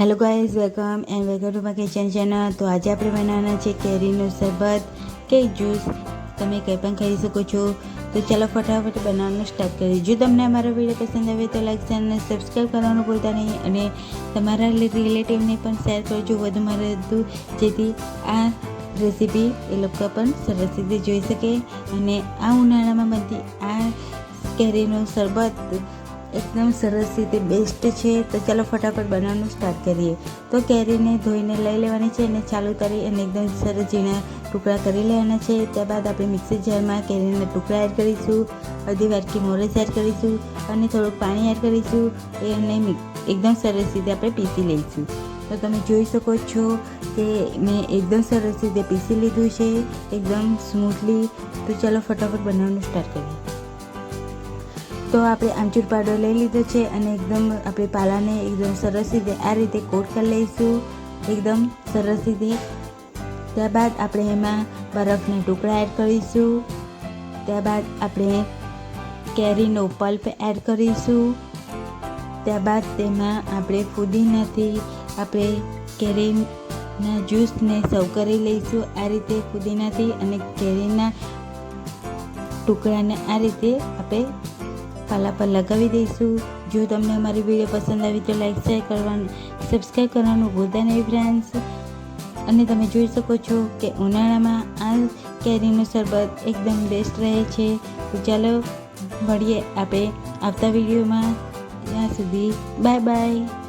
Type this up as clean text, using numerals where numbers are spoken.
Hello guys, welcome to my kitchen channel. તો આજે આપણે બનાવવાના છે કેરીનું શરબત કે જ્યુસ, તમે કંઈ પણ ખાઈ શકો છો। તો ચાલો ફટાફટ બનાવવાનું સ્ટાર્ટ કરીએ। જો તમને અમારો વિડીયો પસંદ આવે તો લાઈક અને સબસ્ક્રાઈબ કરવાનું ભૂલતા નહીં, અને તમારા રિલેટિવને પણ શેર કરજો વધુમાં વધુ, જેથી આ રેસીપી એ લોકો પણ સરસ રીતે જોઈ શકે। અને આ ઉનાળામાં બનતી આ કેરીનું શરબત એકદમ સરસ રીતે બેસ્ટ છે। તો ચાલો ફટાફટ બનાવવાનું સ્ટાર્ટ કરીએ। તો કેરીને ધોઈને લઈ લેવાની છે અને ચાલુ કરી અને એકદમ સરસ ઝીણા ટુકડા કરી લેવાના છે। ત્યારબાદ આપણે મિક્સર જારમાં કેરીના ટુકડા એડ કરીશું, અડધી વાટકી મોરેસ એડ કરીશું અને થોડુંક પાણી એડ કરીશું। એને એકદમ સરસ રીતે આપણે પીસી લઈશું। તો તમે જોઈ શકો છો કે મેં એકદમ સરસ રીતે પીસી લીધું છે, એકદમ સ્મૂથલી। તો ચાલો ફટાફટ બનાવવાનું સ્ટાર્ટ કરીએ। તો આપણે આમચૂર પાવડર લઈ લીધો છે અને એકદમ આપણે પાલાને એકદમ સરસ રીતે આ રીતે કોટ કરી લઈશું, એકદમ સરસ રીતે। ત્યારબાદ આપણે એમાં બરફના ટુકડા એડ કરીશું, ત્યારબાદ આપણે કેરીનો પલ્પ એડ કરીશું, ત્યારબાદ તેમાં આપણે ફુદીનાથી આપણે કેરીના જ્યુસને સર્વ કરી લઈશું આ રીતે ફુદીનાથી, અને કેરીના ટુકડાને આ રીતે આપણે પાલા પર લગાવી દઈશું। જો તમને અમારી વિડીયો પસંદ આવી તો લાઈક શેર કરવાનું સબસ્ક્રાઈબ કરવાનું ભૂલતા નહીં ફ્રેન્ડ્સ। અને તમે જોઈ શકો છો કે ઉનાળામાં આ કેરીનું શરબત એકદમ બેસ્ટ રહે છે। તો ચાલો મળીએ આપણે આવતા વિડીયોમાં, ત્યાં સુધી બાય બાય।